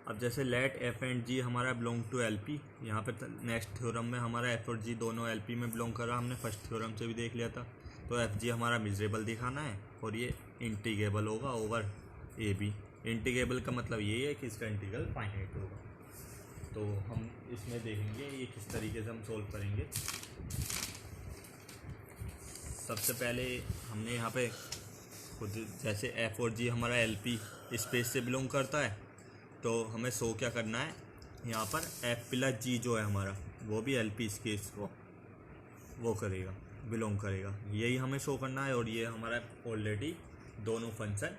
अब जैसे late F and जी हमारा बिलोंग टू एल पी, यहाँ पर नेक्स्ट थ्योरम में हमारा एफ और जी दोनों एल पी में बिलोंग कर रहा, हमने फर्स्ट थ्योरम से भी देख लिया था। तो एफ जी हमारा मिजरेबल दिखाना है और ये इंटीग्रेबल होगा ओवर ए बी। इंटीग्रेबल का मतलब ये है कि इसका इंटीग्रल फाइनाइट होगा। तो हम इसमें देखेंगे ये किस तरीके से हम सोल्व करेंगे। सबसे पहले हमने यहाँ पे खुद जैसे एफ और जी हमारा एल पी स्पेस से बिलोंग करता है, तो हमें शो क्या करना है, यहाँ पर एफ प्लस जी जो है हमारा वो भी एल पी स्पेस को वो करेगा, बिलोंग करेगा, यही हमें शो करना है। और ये हमारा ऑलरेडी दोनों फंक्शन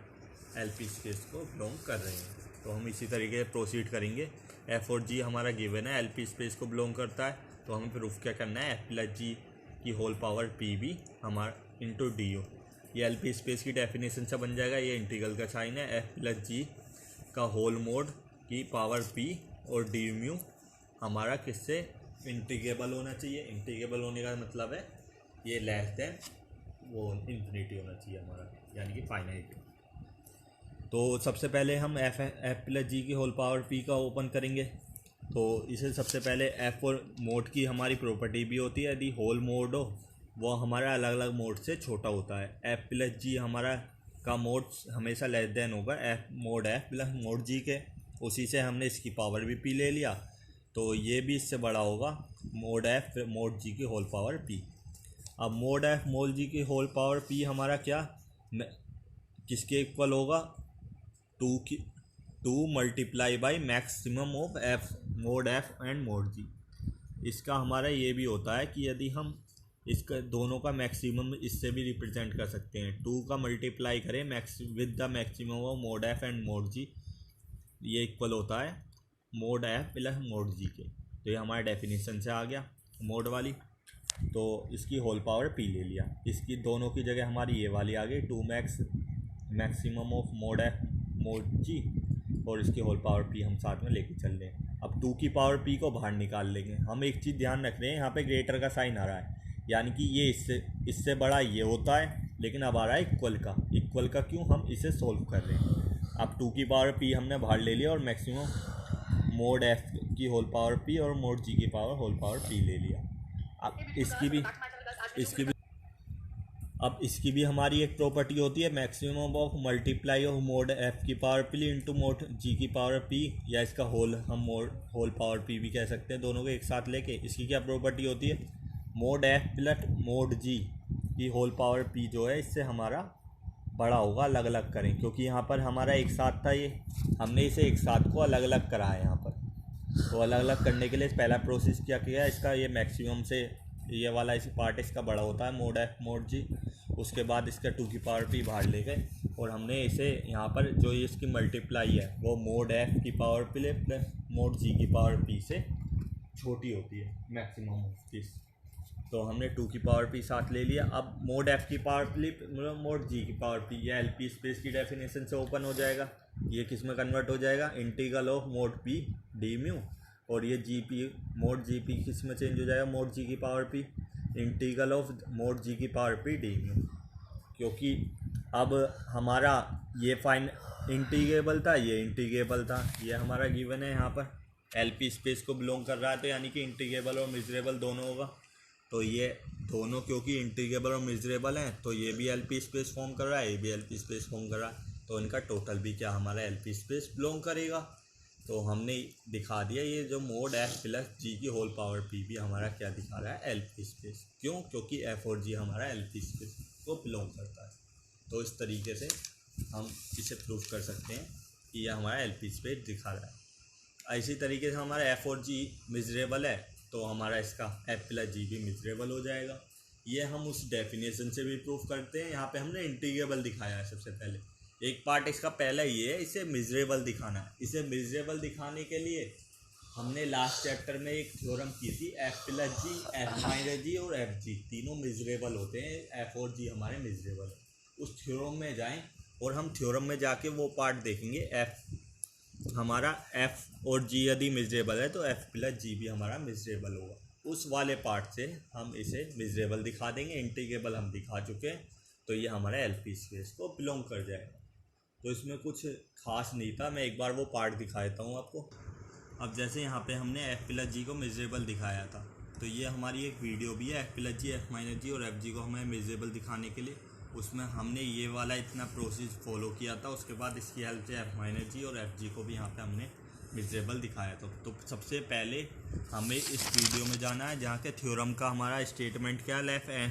एल पी स्पेस को बिलोंग कर रहे हैं। तो हम इसी तरीके से प्रोसीड करेंगे। एफ और जी हमारा गिवन है, एल पी स्पेस को बिलोंग करता है, तो हमें प्रूफ क्या करना है, एफ प्लस जी की होल पावर पी बी हमारा इंटू डी यू। ये एल पी स्पेस की डेफिनेशन से बन जाएगा। ये इंटीग्रल का साइन है, एफ प्लस जी का होल मोड की पावर पी और डी म्यू हमारा किससे इंटीग्रेबल होना चाहिए। इंटीग्रेबल होने का मतलब है ये लेस देन वो इन्फिनिटी होना चाहिए हमारा, यानी कि फाइनाइट। तो सबसे पहले हम एफ प्लस जी की होल पावर पी का ओपन करेंगे। तो इसे सबसे पहले एफ और मोड की हमारी प्रॉपर्टी भी होती है, यदि होल मोड हो वो हमारा अलग अलग मोड से छोटा होता है। एफ प्लस जी हमारा का मोड हमेशा लेस देन होगा एफ प्लस मोड जी के, उसी से हमने इसकी पावर भी पी ले लिया, तो ये भी इससे बड़ा होगा मोड एफ मोड जी की होल पावर पी। अब मोड एफ मोड जी की होल पावर पी हमारा क्या किसके इक्वल होगा, two multiply by maximum of f mod f and mod g. इसका हमारा ये भी होता है कि यदि हम इसका दोनों का मैक्सिमम इससे भी रिप्रेजेंट कर सकते हैं, टू का मल्टीप्लाई करें with the maximum of mod f and mod g, ये इक्वल होता है mod f plus mod g के। तो ये हमारे डेफिनेशन से आ गया मोड वाली, तो इसकी होल पावर पी ले लिया। इसकी दोनों की जगह हमारी ये वाली आ गई, two maximum of mod f mod g, और इसकी होल पावर पी हम साथ में लेके चल रहे हैं। अब टू की पावर पी को बाहर निकाल लेंगे। हम एक चीज़ ध्यान रख रहे हैं, यहाँ पे ग्रेटर का साइन आ रहा है, यानी कि ये इससे बड़ा ये होता है, लेकिन अब आ रहा है इक्वल का क्यों, हम इसे सोल्व कर रहे हैं। अब टू की पावर पी हमने बाहर ले लिया और मैक्सिमम मोड एफ की होल पावर पी और मोड जी की पावर होल पावर पी ले लिया। अब इसकी भी हमारी एक प्रॉपर्टी होती है, maximum of multiply of mod F की पावर पी इंटू मोड जी की पावर पी, या इसका हम होल पावर पी भी कह सकते हैं, दोनों को एक साथ लेके। इसकी क्या प्रॉपर्टी होती है, मोड एफ प्लस मोड जी की होल पावर पी जो है इससे हमारा बड़ा होगा, अलग अलग करें, क्योंकि यहाँ पर हमारा एक साथ था, ये हमने इसे एक साथ को अलग अलग करा है यहाँ पर। तो अलग अलग करने के लिए पहला प्रोसेस क्या किया, इसका ये मैक्सिमम से ये वाला इस पार्ट इसका बड़ा होता है मोड एफ मोड जी, उसके बाद इसका टू की पावर पी बाहर ले गए और हमने इसे यहाँ पर जो ये इसकी मल्टीप्लाई है वो मोड एफ की पावर पी प्लस मोड जी की पावर पी से छोटी होती है मैक्सिमम ऑफ दिस, तो हमने टू की पावर पी साथ ले लिया। अब मोड एफ की पावर पी मोड जी की पावर पी, यह एल पी स्पेस की डेफिनेशन से ओपन हो जाएगा, ये किस में कन्वर्ट हो जाएगा, integral of mod P D mu, और ये G P mod G P किस में चेंज हो जाएगा, मोड जी की power P integral of mod जी की पावर पी डी म्यू। क्योंकि अब हमारा ये इंटीग्रेबल था, ये इंटीग्रेबल था, ये हमारा गिवन है यहाँ पर एल पी स्पेस को बिलोंग कर रहा है, तो यानी कि इंटीग्रेबल और मिजरेबल दोनों होगा। तो ये दोनों क्योंकि इंटीग्रेबल और मिजरेबल हैं, तो ये भी एल पी स्पेस फॉर्म कर रहा है, ये भी एल पी स्पेस फॉर्म कर रहा है, तो इनका टोटल भी क्या हमारा एल पी स्पेस बिलोंग करेगा। तो हमने दिखा दिया ये जो मोड एफ प्लस जी की होल पावर पी भी हमारा क्या दिखा रहा है, एल पी स्पेस। क्यों, क्योंकि एफ और जी हमारा एल पी स्पेस को बिलोंग करता है। तो इस तरीके से हम इसे प्रूव कर सकते हैं कि यह हमारा एल पी स्पेस दिखा रहा है। इसी तरीके से हमारा एफ और जी मिजरेबल है, तो हमारा इसका एफ प्लस जी भी मिजरेबल हो जाएगा। ये हम उस डेफिनेशन से भी प्रूव करते हैं। यहाँ पे हमने इंटीग्रेबल दिखाया है सबसे पहले, एक पार्ट इसका पहला ये है, इसे मिजरेबल दिखाना है। इसे मिजरेबल दिखाने के लिए हमने लास्ट चैप्टर में एक थ्योरम की थी, एफ प्लस जी एफ माइनस जी और एफ जी तीनों मिजरेबल होते हैं, एफ और जी हमारे मिजरेबल। उस थ्योरम में जाएं और हम थ्योरम में जाके वो पार्ट देखेंगे, एफ और जी यदि मिजरेबल है तो एफ प्लस जी भी हमारा मिजरेबल होगा। उस वाले पार्ट से हम इसे मिजरेबल दिखा देंगे। इंटीग्रेबल हम दिखा चुके हैं, तो ये हमारा एल पी स्पेस को बिलोंग कर जाएगा। तो इसमें कुछ खास नहीं था। मैं एक बार वो पार्ट दिखा देता हूँ आपको। अब जैसे यहाँ पे हमने एफ प्लस जी को मेजरेबल दिखाया था, तो ये हमारी एक वीडियो भी है एफ प्लस जी, एफ माइनस जी और एफ जी को हमें मेजरेबल दिखाने के लिए। उसमें हमने ये वाला इतना प्रोसेस फॉलो किया था। उसके बाद इसकी हेल्प से एफ माइनस जी और एफ जी को भी यहाँ पे हमने मेजरेबल दिखाया था। तो सबसे पहले हमें इस वीडियो में जाना है जहाँ के थ्योरम का हमारा स्टेटमेंट क्या लेफ्ट है।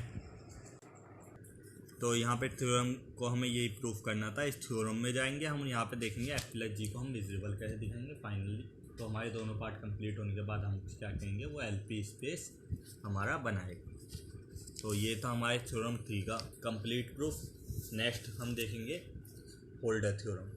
तो यहाँ पे थ्योरम को हमें यही प्रूफ करना था। इस थ्योरम में जाएंगे हम, यहाँ पे देखेंगे एफ प्लस जी को हम मेजरेबल कैसे दिखाएंगे फाइनली। तो हमारे दोनों पार्ट कंप्लीट होने के बाद हम क्या करेंगे, वो एलपी स्पेस हमारा बनाएगा। तो ये था हमारे थ्योरम 3 का कंप्लीट प्रूफ। नेक्स्ट हम देखेंगे होल्डर थ्योरम।